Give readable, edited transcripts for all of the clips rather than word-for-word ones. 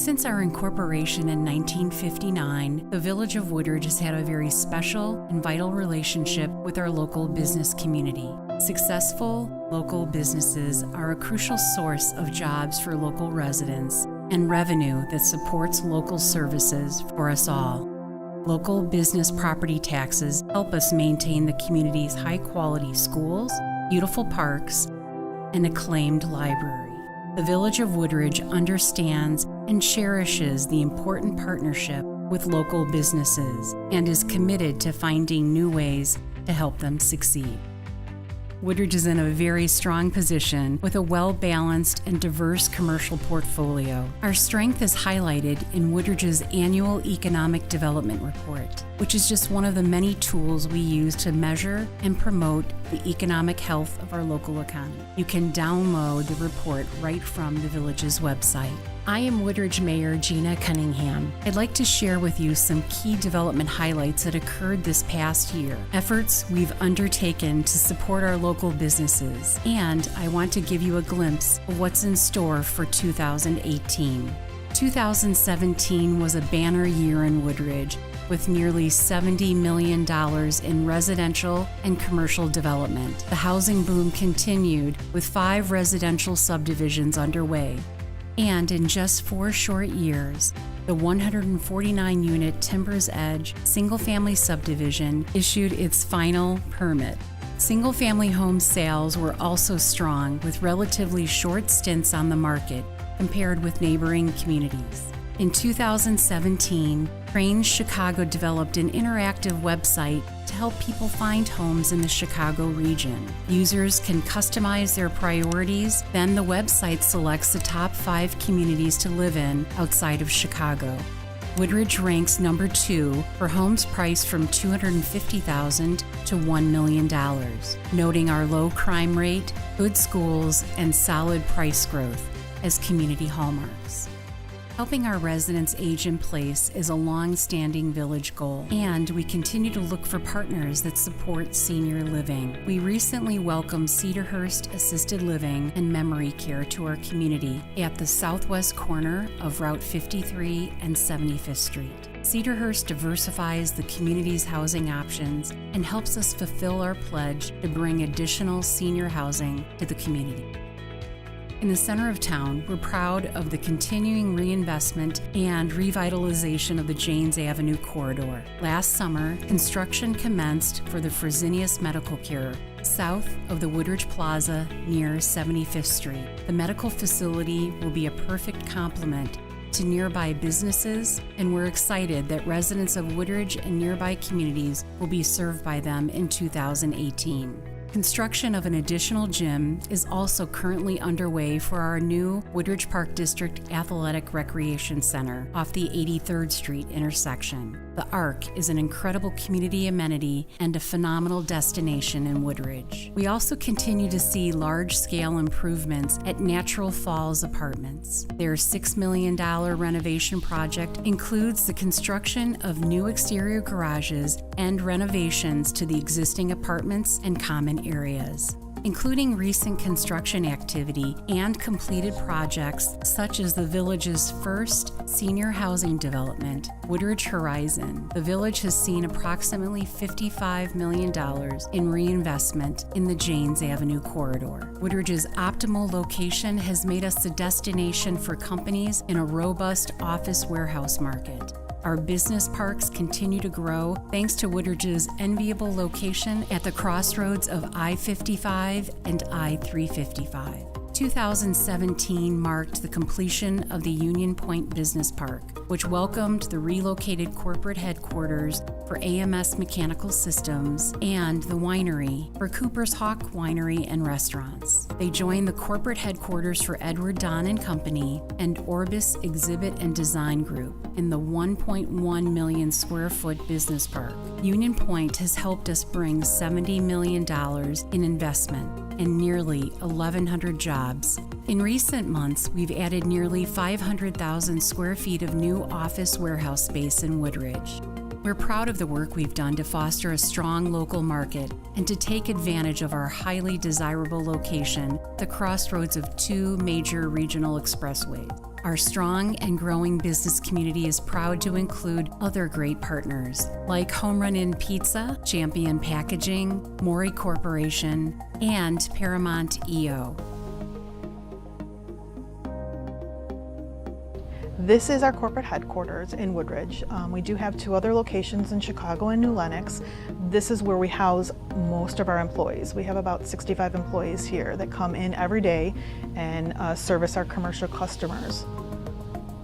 Since our incorporation in 1959, the Village of Woodridge has had a very special and vital relationship with our local business community. Successful local businesses are a crucial source of jobs for local residents and revenue that supports local services for us all. Local business property taxes help us maintain the community's high-quality schools, beautiful parks, and acclaimed library. The Village of Woodridge understands and cherishes the important partnership with local businesses and is committed to finding new ways to help them succeed. Woodridge is in a very strong position with a well-balanced and diverse commercial portfolio. Our strength is highlighted in Woodridge's annual Economic Development Report, which is just one of the many tools we use to measure and promote the economic health of our local economy. You can download the report right from the Village's website. I am Woodridge Mayor Gina Cunningham. I'd like to share with you some key development highlights that occurred this past year, efforts we've undertaken to support our local businesses, and I want to give you a glimpse of what's in store for 2018. 2017 was a banner year in Woodridge, with nearly $70 million in residential and commercial development. The housing boom continued with 5 residential subdivisions underway. And in just 4 short years, the 149-unit Timbers Edge single-family subdivision issued its final permit. Single-family home sales were also strong, with relatively short stints on the market compared with neighboring communities. In 2017, Cranes Chicago developed an interactive website to help people find homes in the Chicago region. Users can customize their priorities, then the website selects the top 5 communities to live in outside of Chicago. Woodridge ranks number 2 for homes priced from $250,000 to $1 million, noting our low crime rate, good schools, and solid price growth as community hallmarks. Helping our residents age in place is a long-standing village goal, and we continue to look for partners that support senior living. We recently welcomed Cedarhurst Assisted Living and Memory Care to our community at the southwest corner of Route 53 and 75th Street. Cedarhurst diversifies the community's housing options and helps us fulfill our pledge to bring additional senior housing to the community. In the center of town, we're proud of the continuing reinvestment and revitalization of the Janes Avenue corridor. Last summer, construction commenced for the Fresenius Medical Care, south of the Woodridge Plaza near 75th Street. The medical facility will be a perfect complement to nearby businesses, and we're excited that residents of Woodridge and nearby communities will be served by them in 2018. Construction of an additional gym is also currently underway for our new Woodridge Park District Athletic Recreation Center off the 83rd Street intersection. The Arc is an incredible community amenity and a phenomenal destination in Woodridge. We also continue to see large-scale improvements at Natural Falls Apartments. Their $6 million renovation project includes the construction of new exterior garages and renovations to the existing apartments and common areas, including recent construction activity and completed projects such as the Village's first senior housing development, Woodridge Horizon. The Village has seen approximately $55 million in reinvestment in the Janes Avenue corridor. Woodridge's optimal location has made us the destination for companies in a robust office warehouse market. Our business parks continue to grow thanks to Woodridge's enviable location at the crossroads of I-55 and I-355. 2017 marked the completion of the Union Point Business Park, which welcomed the relocated corporate headquarters for AMS Mechanical Systems and the winery for Cooper's Hawk Winery and Restaurants. They joined the corporate headquarters for Edward Don and Company and Orbis Exhibit and Design Group in the 1.1 million square foot business park. Union Point has helped us bring $70 million in investment and nearly 1,100 jobs. In recent months, we've added nearly 500,000 square feet of new office warehouse space in Woodridge. We're proud of the work we've done to foster a strong local market and to take advantage of our highly desirable location, the crossroads of 2 major regional expressways. Our strong and growing business community is proud to include other great partners like Home Run Inn Pizza, Champion Packaging, Maury Corporation, and Paramount EO. This is our corporate headquarters in Woodridge. We do have 2 other locations in Chicago and New Lenox. This is where we house most of our employees. We have about 65 employees here that come in every day and service our commercial customers.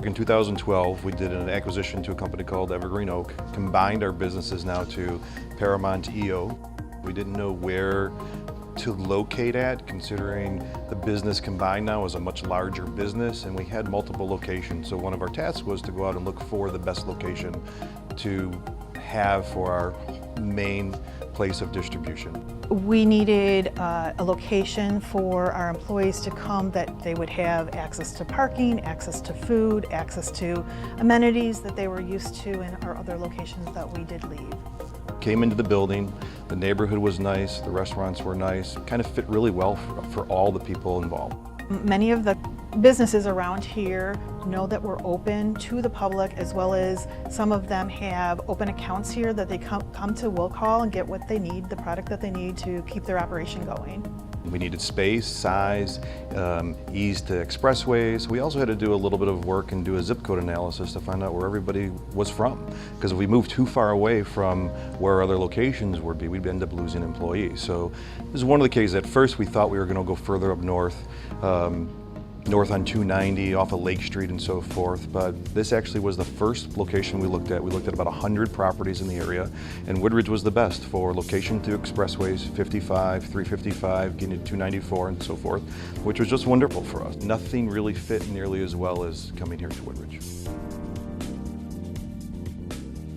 In 2012, we did an acquisition to a company called Evergreen Oak, combined our businesses now to Paramount EO. We didn't know where to locate at, considering the business combined now is a much larger business, and we had multiple locations. So one of our tasks was to go out and look for the best location to have for our main place of distribution. We needed a location for our employees to come that they would have access to parking, access to food, access to amenities that they were used to in our other locations that we did leave. Came into the building, the neighborhood was nice, the restaurants were nice, kind of fit really well for all the people involved. Many of the businesses around here know that we're open to the public, as well as some of them have open accounts here that they come to will call and get what they need, the product that they need to keep their operation going. We needed space, size, ease to expressways. We also had to do a little bit of work and do a zip code analysis to find out where everybody was from. Because if we moved too far away from where our other locations would be, we'd end up losing employees. So this is one of the cases. At first we thought we were going to go further up north, north on 290 off of Lake Street and so forth, but this actually was the first location we looked at. We looked at about 100 properties in the area, and Woodridge was the best for location to expressways, 55, 355, getting to 294 and so forth, which was just wonderful for us. Nothing really fit nearly as well as coming here to Woodridge.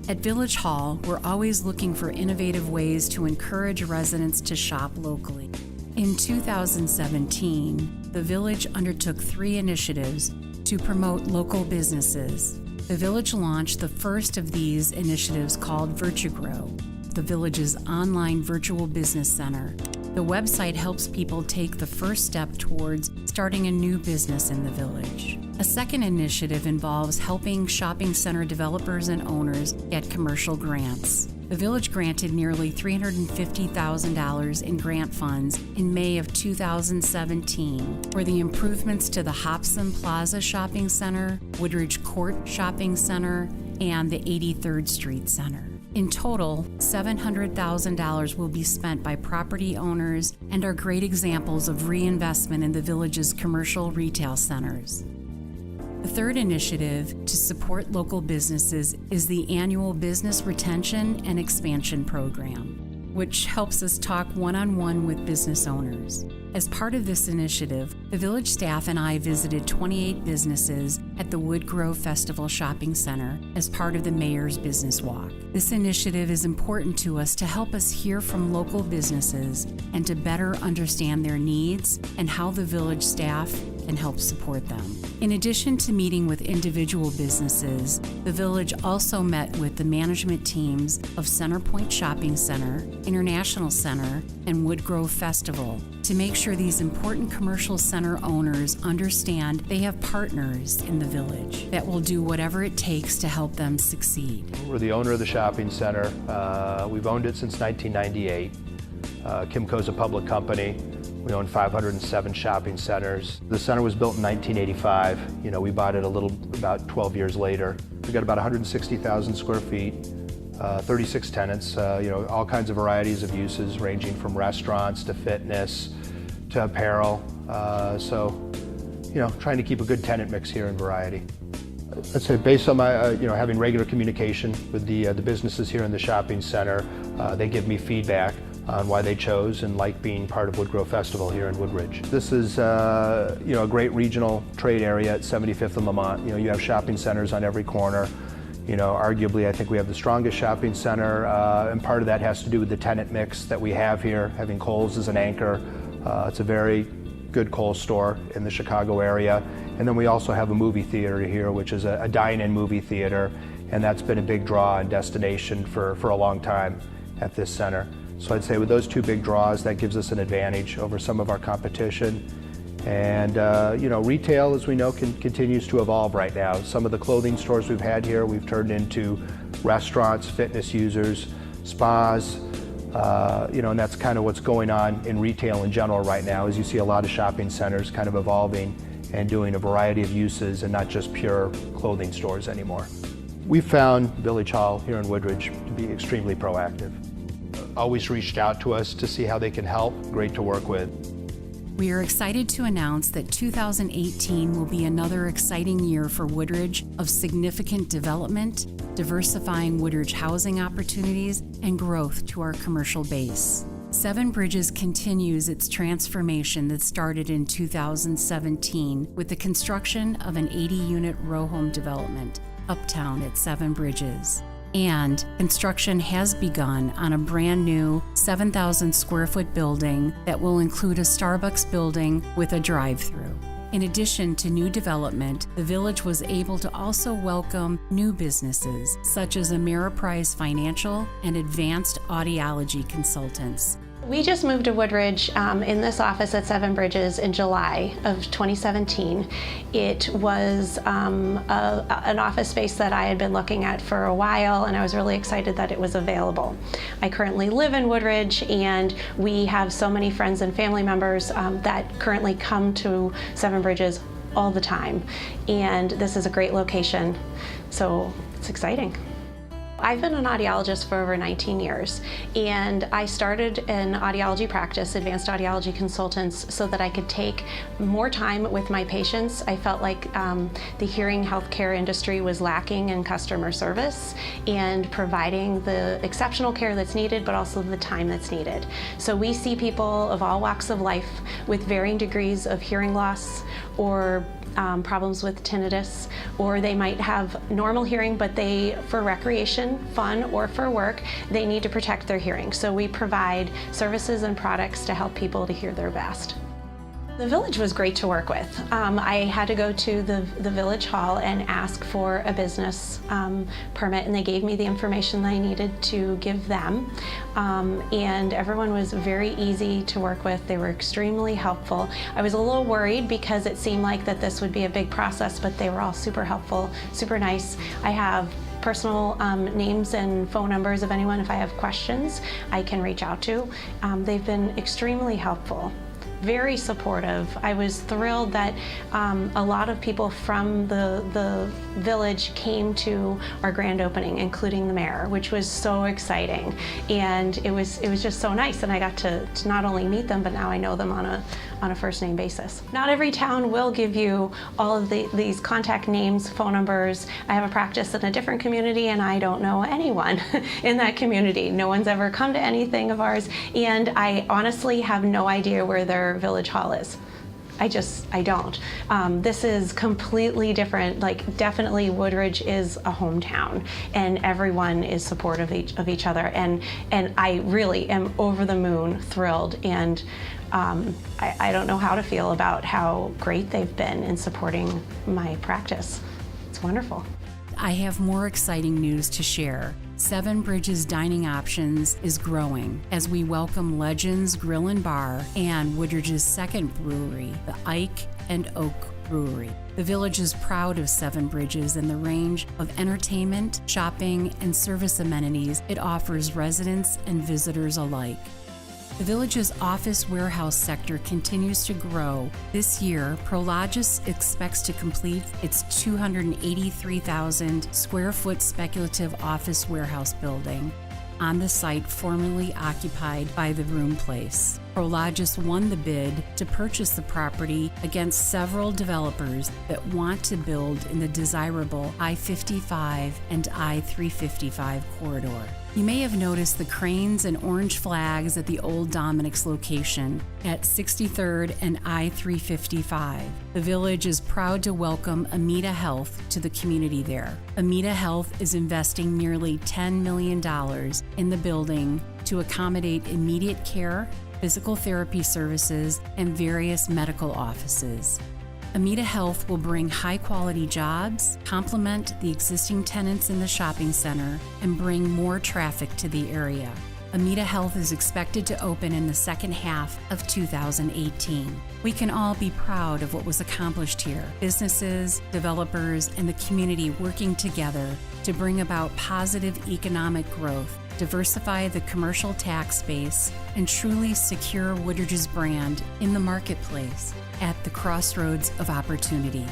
At Village Hall, we're always looking for innovative ways to encourage residents to shop locally. In 2017, the Village undertook 3 initiatives to promote local businesses. The Village launched the first of these initiatives called VirtuGrow, the Village's online virtual business center. The website helps people take the first step towards starting a new business in the Village. A second initiative involves helping shopping center developers and owners get commercial grants. The Village granted nearly $350,000 in grant funds in May of 2017 for the improvements to the Hobson Plaza Shopping Center, Woodridge Court Shopping Center, and the 83rd Street Center. In total, $700,000 will be spent by property owners and are great examples of reinvestment in the Village's commercial retail centers. The third initiative to support local businesses is the annual Business Retention and Expansion Program, which helps us talk one-on-one with business owners. As part of this initiative, the Village staff and I visited 28 businesses at the Woodgrove Festival Shopping Center as part of the Mayor's Business Walk. This initiative is important to us to help us hear from local businesses and to better understand their needs and how the Village staff can help support them. In addition to meeting with individual businesses, the Village also met with the management teams of Centerpoint Shopping Center, International Center, and Woodgrove Festival to make sure these important commercial center owners understand they have partners in the Village that will do whatever it takes to help them succeed. We're the owner of the shopping center. We've owned it since 1998. Kimco's a public company. We own 507 shopping centers. The center was built in 1985. We bought it about 12 years later. We got about 160,000 square feet, 36 tenants, all kinds of varieties of uses ranging from restaurants to fitness to apparel. Trying to keep a good tenant mix here in variety. I'd say based on my, having regular communication with the businesses here in the shopping center, they give me feedback on why they chose and like being part of Woodgrove Festival here in Woodridge. This is a great regional trade area at 75th and Lamont. You have shopping centers on every corner. Arguably I think we have the strongest shopping center, and part of that has to do with the tenant mix that we have here, having Kohl's as an anchor. It's a very good Kohl's store in the Chicago area. And then we also have a movie theater here, which is a dine-in movie theater, and that's been a big draw and destination for a long time at this center. So I'd say with those 2 big draws, that gives us an advantage over some of our competition. And retail, as we know, continues to evolve right now. Some of the clothing stores we've had here, we've turned into restaurants, fitness users, spas, and that's kind of what's going on in retail in general right now, as you see a lot of shopping centers kind of evolving and doing a variety of uses and not just pure clothing stores anymore. We've found Village Hall here in Woodridge to be extremely proactive. Always reached out to us to see how they can help. Great to work with. We are excited to announce that 2018 will be another exciting year for Woodridge of significant development, diversifying Woodridge housing opportunities, and growth to our commercial base. Seven Bridges continues its transformation that started in 2017 with the construction of an 80-unit row home development, Uptown at Seven Bridges. And construction has begun on a brand new 7,000 square foot building that will include a Starbucks building with a drive-through. In addition to new development, the village was able to also welcome new businesses such as Ameriprise Financial and Advanced Audiology Consultants. We just moved to Woodridge in this office at Seven Bridges in July of 2017. It was an office space that I had been looking at for a while, and I was really excited that it was available. I currently live in Woodridge, and we have so many friends and family members that currently come to Seven Bridges all the time, and this is a great location, so it's exciting. I've been an audiologist for over 19 years, and I started an audiology practice, Advanced Audiology Consultants, so that I could take more time with my patients. I felt like the hearing healthcare industry was lacking in customer service and providing the exceptional care that's needed, but also the time that's needed. So we see people of all walks of life with varying degrees of hearing loss or problems with tinnitus, or they might have normal hearing, but for recreation, fun, or for work, they need to protect their hearing. So we provide services and products to help people to hear their best. The village was great to work with. I had to go to the village hall and ask for a business permit, and they gave me the information that I needed to give them. And everyone was very easy to work with. They were extremely helpful. I was a little worried because it seemed like that this would be a big process, but they were all super helpful, super nice. I have personal names and phone numbers of anyone if I have questions I can reach out to. They've been extremely helpful. Very supportive. I was thrilled that a lot of people from the village came to our grand opening, including the mayor, which was so exciting. And it was just so nice, and I got to not only meet them, but now I know them on a first name basis. Not every town will give you all of these contact names, phone numbers. I have a practice in a different community, and I don't know anyone in that community. No one's ever come to anything of ours, and I honestly have no idea where their village hall is. I don't. This is completely different. Like, definitely Woodridge is a hometown, and everyone is supportive of each other, and I really am over the moon thrilled, and I don't know how to feel about how great they've been in supporting my practice. It's wonderful. I have more exciting news to share. Seven Bridges Dining Options is growing as we welcome Legends Grill and Bar and Woodridge's second brewery, the Ike and Oak Brewery. The village is proud of Seven Bridges and the range of entertainment, shopping, and service amenities it offers residents and visitors alike. The village's office warehouse sector continues to grow. This year, Prologis expects to complete its 283,000 square foot speculative office warehouse building on the site formerly occupied by the Room Place. Prologis won the bid to purchase the property against several developers that want to build in the desirable I-55 and I-355 corridor. You may have noticed the cranes and orange flags at the old Dominic's location at 63rd and I-355. The village is proud to welcome Amita Health to the community there. Amita Health is investing nearly $10 million in the building to accommodate immediate care, physical therapy services, and various medical offices. Amita Health will bring high-quality jobs, complement the existing tenants in the shopping center, and bring more traffic to the area. Amita Health is expected to open in the second half of 2018. We can all be proud of what was accomplished here. Businesses, developers, and the community working together to bring about positive economic growth, diversify the commercial tax base, and truly secure Woodridge's brand in the marketplace at the crossroads of opportunity.